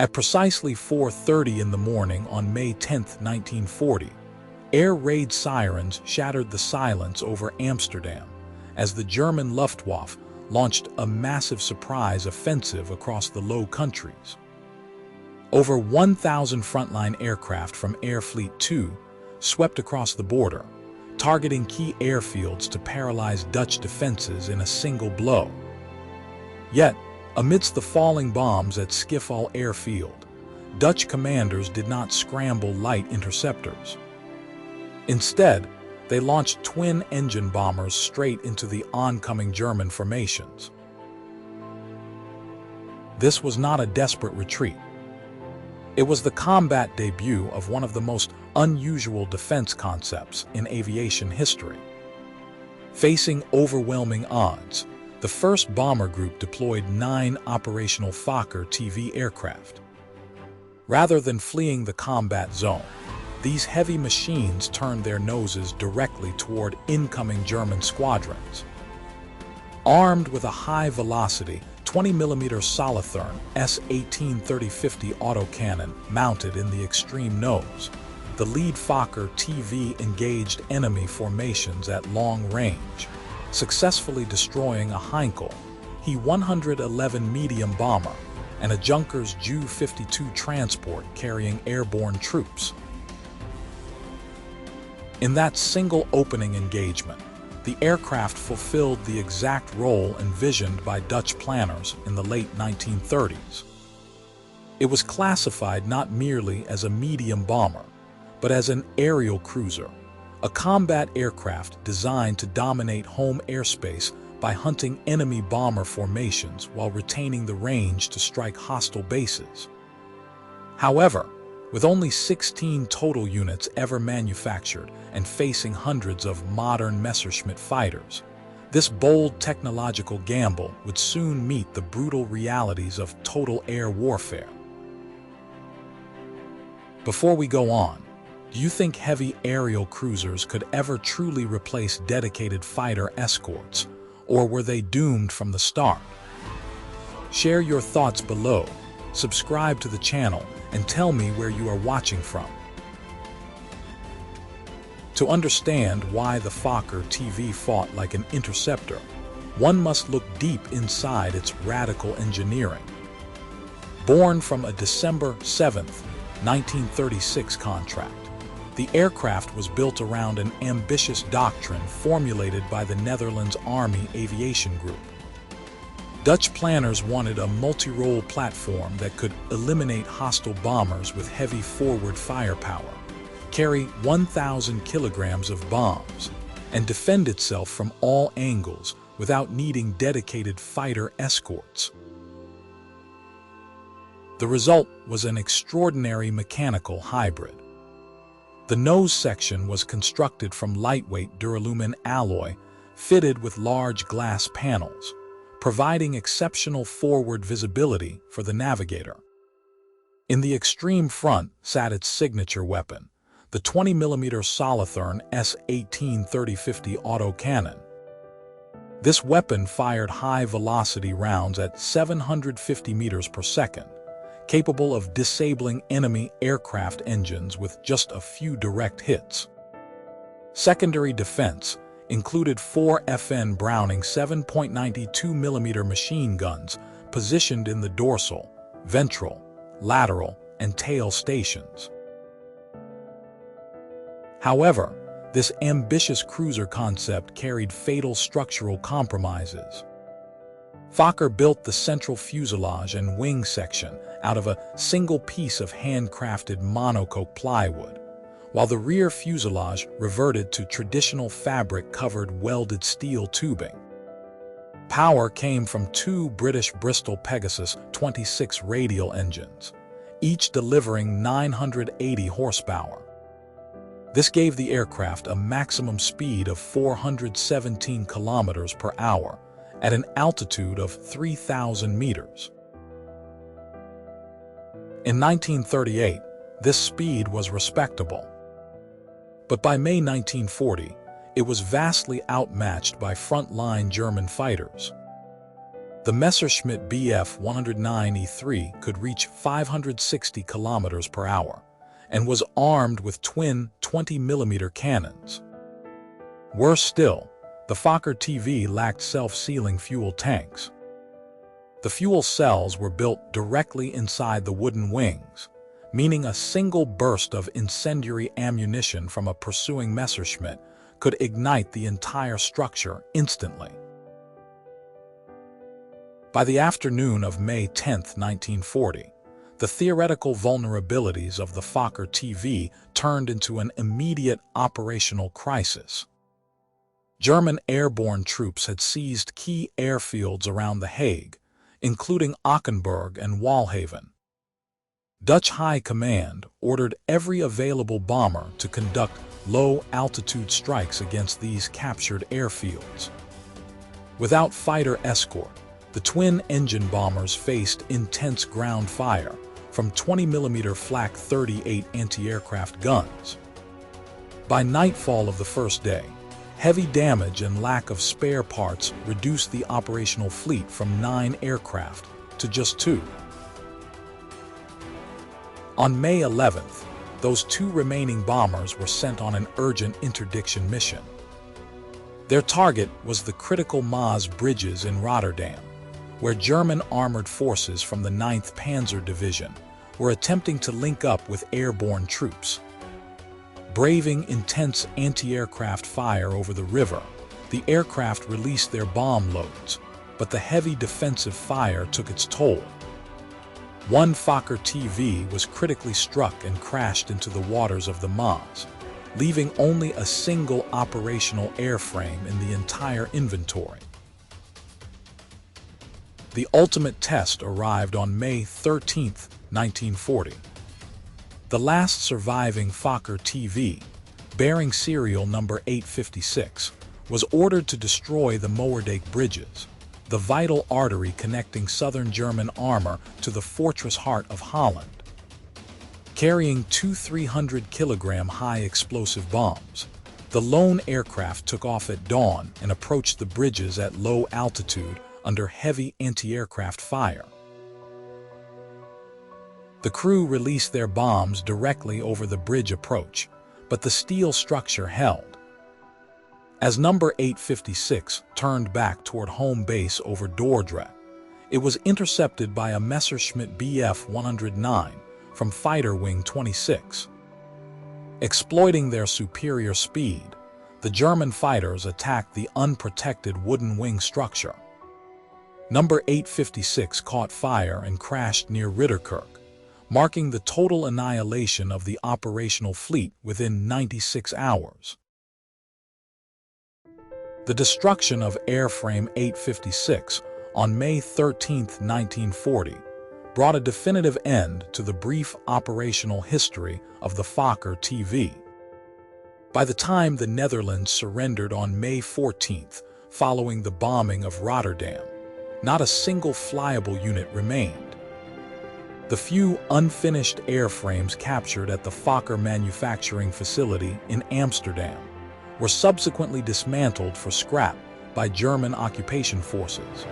At precisely 4:30 in the morning on May 10, 1940, air raid sirens shattered the silence over Amsterdam as the German Luftwaffe launched a massive surprise offensive across the Low Countries. Over 1,000 frontline aircraft from Air Fleet 2 swept across the border, targeting key airfields to paralyze Dutch defenses in a single blow. Yet, amidst the falling bombs at Schiphol airfield, Dutch commanders did not scramble light interceptors. Instead, they launched twin-engine bombers straight into the oncoming German formations. This was not a desperate retreat. It was the combat debut of one of the most unusual defense concepts in aviation history. Facing overwhelming odds, the first bomber group deployed 9 operational Fokker T.V aircraft. Rather than fleeing the combat zone, these heavy machines turned their noses directly toward incoming German squadrons. Armed with a high-velocity 20mm Solothurn S-18-30-50 autocannon mounted in the extreme nose, the lead Fokker T.V engaged enemy formations at long range, successfully destroying a Heinkel He-111 medium bomber and a Junkers Ju-52 transport carrying airborne troops. In that single opening engagement, the aircraft fulfilled the exact role envisioned by Dutch planners in the late 1930s. It was classified not merely as a medium bomber, but as an aerial cruiser, a combat aircraft designed to dominate home airspace by hunting enemy bomber formations while retaining the range to strike hostile bases. However, with only 16 total units ever manufactured and facing hundreds of modern Messerschmitt fighters, this bold technological gamble would soon meet the brutal realities of total air warfare. Before we go on, do you think heavy aerial cruisers could ever truly replace dedicated fighter escorts, or were they doomed from the start? Share your thoughts below, subscribe to the channel, and tell me where you are watching from. To understand why the Fokker T.V fought like an interceptor, one must look deep inside its radical engineering. Born from a December 7, 1936 contract, the aircraft was built around an ambitious doctrine formulated by the Netherlands Army Aviation Group. Dutch planners wanted a multi-role platform that could eliminate hostile bombers with heavy forward firepower, carry 1,000 kilograms of bombs, and defend itself from all angles without needing dedicated fighter escorts. The result was an extraordinary mechanical hybrid. The nose section was constructed from lightweight duralumin alloy fitted with large glass panels, providing exceptional forward visibility for the navigator. In the extreme front sat its signature weapon, the 20mm Solothurn S-18-30-50 autocannon. This weapon fired high-velocity rounds at 750 meters per second, capable of disabling enemy aircraft engines with just a few direct hits. Secondary defense included 4 FN Browning 7.92mm machine guns positioned in the dorsal, ventral, lateral, and tail stations. However, this ambitious cruiser concept carried fatal structural compromises. Fokker built the central fuselage and wing section out of a single piece of handcrafted monocoque plywood, while the rear fuselage reverted to traditional fabric-covered welded steel tubing. Power came from 2 British Bristol Pegasus 26 radial engines, each delivering 980 horsepower. This gave the aircraft a maximum speed of 417 kilometers per hour at an altitude of 3,000 meters. In 1938, this speed was respectable. But by May 1940, it was vastly outmatched by front-line German fighters. The Messerschmitt Bf 109E3 could reach 560 kilometers per hour and was armed with twin 20mm cannons. Worse still, the Fokker T.V lacked self-sealing fuel tanks. The fuel cells were built directly inside the wooden wings, meaning a single burst of incendiary ammunition from a pursuing Messerschmitt could ignite the entire structure instantly. By the afternoon of May 10, 1940, the theoretical vulnerabilities of the Fokker T.V turned into an immediate operational crisis. German airborne troops had seized key airfields around The Hague, including Ockenburg and Walhaven. Dutch High Command ordered every available bomber to conduct low-altitude strikes against these captured airfields. Without fighter escort, the twin-engine bombers faced intense ground fire from 20mm Flak 38 anti-aircraft guns. By nightfall of the first day, heavy damage and lack of spare parts reduced the operational fleet from 9 aircraft to just 2. On May 11th, those 2 remaining bombers were sent on an urgent interdiction mission. Their target was the critical Maas bridges in Rotterdam, where German armored forces from the 9th Panzer Division were attempting to link up with airborne troops. Braving intense anti-aircraft fire over the river, the aircraft released their bomb loads, but the heavy defensive fire took its toll. One Fokker T.V was critically struck and crashed into the waters of the Maas, leaving only a single operational airframe in the entire inventory. The ultimate test arrived on May 13, 1940. The last surviving Fokker T.V, bearing serial number 856, was ordered to destroy the Moerdijk bridges, the vital artery connecting southern German armor to the fortress heart of Holland. Carrying 2 300-kilogram high-explosive bombs, the lone aircraft took off at dawn and approached the bridges at low altitude under heavy anti-aircraft fire. The crew released their bombs directly over the bridge approach, but the steel structure held. As number 856 turned back toward home base over Dordrecht, it was intercepted by a Messerschmitt Bf 109 from Fighter Wing 26. Exploiting their superior speed, the German fighters attacked the unprotected wooden wing structure. Number 856 caught fire and crashed near Ridderkerk, marking the total annihilation of the operational fleet within 96 hours. The destruction of airframe 856 on May 13, 1940, brought a definitive end to the brief operational history of the Fokker T.V. By the time the Netherlands surrendered on May 14, following the bombing of Rotterdam, not a single flyable unit remained. The few unfinished airframes captured at the Fokker manufacturing facility in Amsterdam were subsequently dismantled for scrap by German occupation forces.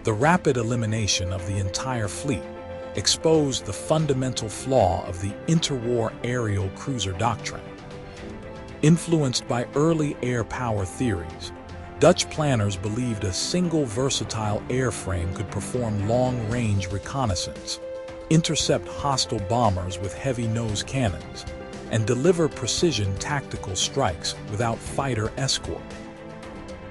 The rapid elimination of the entire fleet exposed the fundamental flaw of the interwar aerial cruiser doctrine. Influenced by early air power theories, Dutch planners believed a single versatile airframe could perform long-range reconnaissance, intercept hostile bombers with heavy nose cannons, and deliver precision tactical strikes without fighter escort.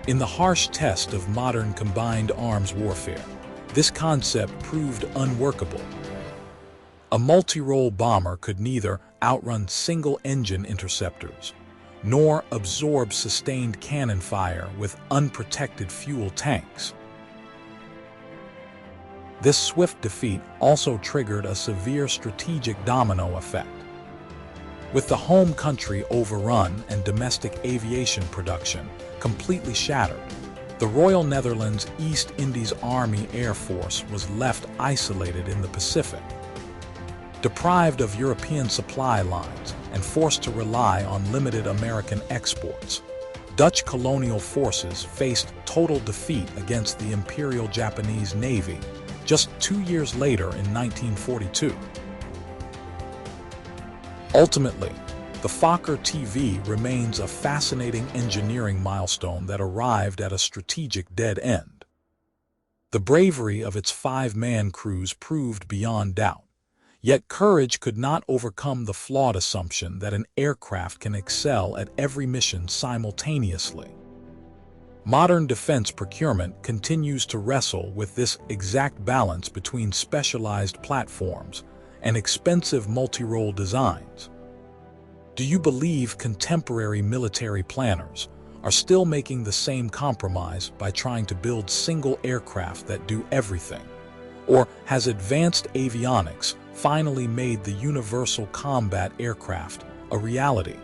In the harsh test of modern combined arms warfare, this concept proved unworkable. A multi-role bomber could neither outrun single-engine interceptors nor absorb sustained cannon fire with unprotected fuel tanks. This swift defeat also triggered a severe strategic domino effect. With the home country overrun and domestic aviation production completely shattered, the Royal Netherlands East Indies Army Air Force was left isolated in the Pacific. Deprived of European supply lines and forced to rely on limited American exports, Dutch colonial forces faced total defeat against the Imperial Japanese Navy just 2 years later in 1942. Ultimately, the Fokker T.V remains a fascinating engineering milestone that arrived at a strategic dead end. The bravery of its 5-man crews proved beyond doubt, yet courage could not overcome the flawed assumption that an aircraft can excel at every mission simultaneously. Modern defense procurement continues to wrestle with this exact balance between specialized platforms and expensive multi-role designs. Do you believe contemporary military planners are still making the same compromise by trying to build single aircraft that do everything? Or has advanced avionics finally made the universal combat aircraft a reality?